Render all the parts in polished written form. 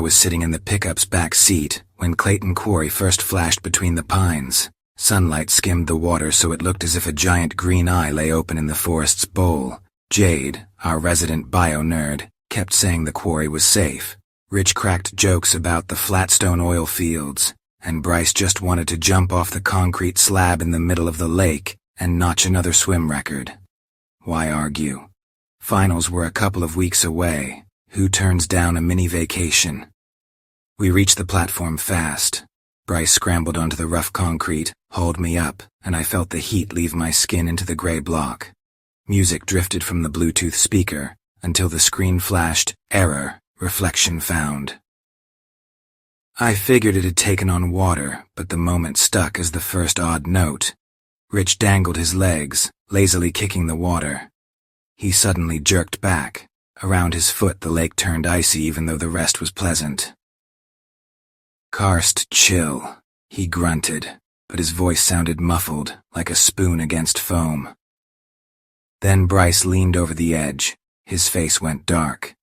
was sitting in the pickup's back seat when Clayton Quarry first flashed between the pines. Sunlight skimmed the water so it looked as if a giant green eye lay open in the forest's bowl. Jade, our resident bio-nerd, kept saying the quarry was safe. Rich cracked jokes about the flatstone oil fields, and Bryce just wanted to jump off the concrete slab in the middle of the lake and notch another swim record. Why argue? Finals were a couple of weeks away. Who turns down a mini vacation? We reached the platform fast. Bryce scrambled onto the rough concrete, hauled me up, and I felt the heat leave my skin into the gray block. Music drifted from the Bluetooth speaker until the screen flashed, "Error, reflection found." I figured it had taken on water, but the moment stuck as the first odd note. Rich dangled his legs, lazily kicking the water. He suddenly jerked back. Around his foot the lake turned icy even though the rest was pleasant. "Karst, chill," he grunted, but his voice sounded muffled, like a spoon against foam. Then Bryce leaned over the edge. His face went dark.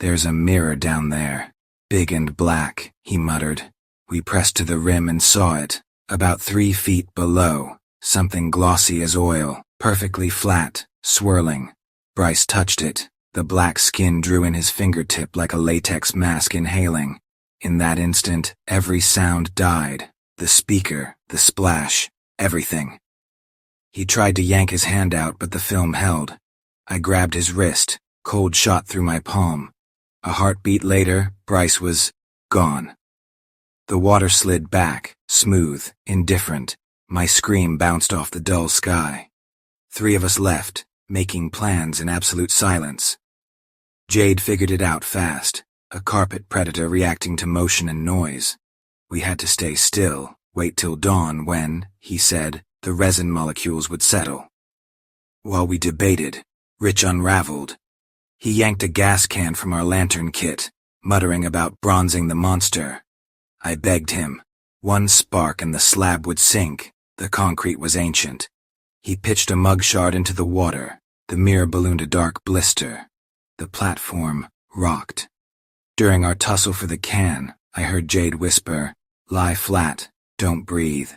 "There's a mirror down there, big and black," he muttered. We pressed to the rim and saw it, about 3 feet below, something glossy as oil, perfectly flat, swirling. Bryce touched it. The black skin drew in his fingertip like a latex mask inhaling. In that instant, every sound died. The speaker, the splash, everything. He tried to yank his hand out, but the film held. I grabbed his wrist, cold shot through my palm. A heartbeat later, Bryce was gone. The water slid back, smooth, indifferent. My scream bounced off the dull sky. 3 of us left, making plans in absolute silence. Jade figured it out fast, a carpet predator reacting to motion and noise. We had to stay still, wait till dawn when, he said, the resin molecules would settle. While we debated, Rich unraveled. He yanked a gas can from our lantern kit, muttering about bronzing the monster. I begged him. 1 spark and the slab would sink. The concrete was ancient. He pitched a mug shard into the water. The mirror ballooned a dark blister. The platform rocked. During our tussle for the can, I heard Jade whisper, "Lie flat, don't breathe."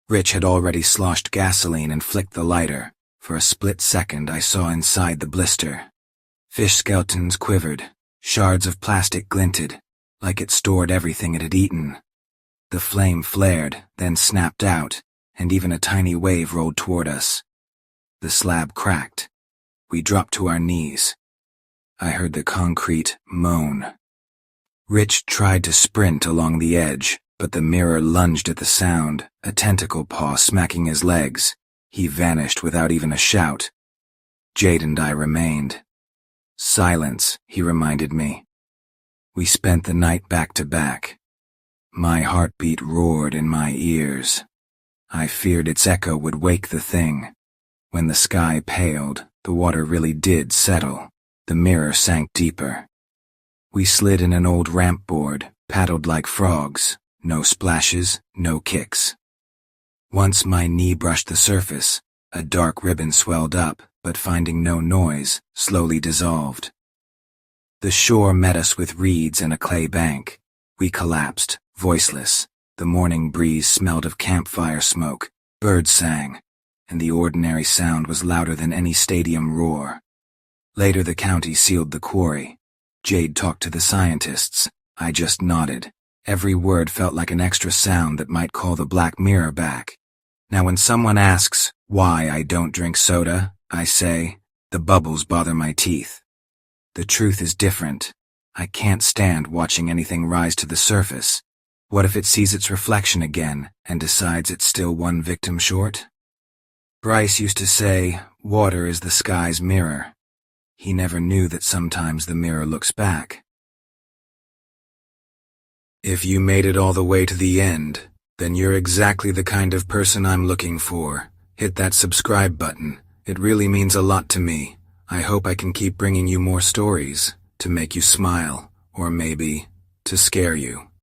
Rich had already sloshed gasoline and flicked the lighter. For a split second I saw inside the blister. Fish skeletons quivered. Shards of plastic glinted, like it stored everything it had eaten. The flame flared, then snapped out, and even a tiny wave rolled toward us. The slab cracked. We dropped to our knees. I heard the concrete moan. Rich tried to sprint along the edge, but the mirror lunged at the sound, a tentacle paw smacking his legs. He vanished without even a shout. Jade and I remained. "Silence," he reminded me. We spent the night back to back. My heartbeat roared in my ears. I feared its echo would wake the thing. When the sky paled, the water really did settle. The mirror sank deeper. We slid in an old ramp board, paddled like frogs. No splashes, no kicks. Once my knee brushed the surface, a dark ribbon swelled up, but finding no noise, slowly dissolved. The shore met us with reeds and a clay bank. We collapsed, voiceless. The morning breeze smelled of campfire smoke, birds sang, and the ordinary sound was louder than any stadium roar. Later the county sealed the quarry. Jade talked to the scientists. I just nodded. Every word felt like an extra sound that might call the Black Mirror back. Now when someone asks why I don't drink soda, I say, the bubbles bother my teeth. The truth is different. I can't stand watching anything rise to the surface. What if it sees its reflection again and decides it's still 1 victim short? Bryce used to say, water is the sky's mirror. He never knew that sometimes the mirror looks back. If you made it all the way to the end, then you're exactly the kind of person I'm looking for. Hit that subscribe button. It really means a lot to me. I hope I can keep bringing you more stories, to make you smile, or maybe, to scare you.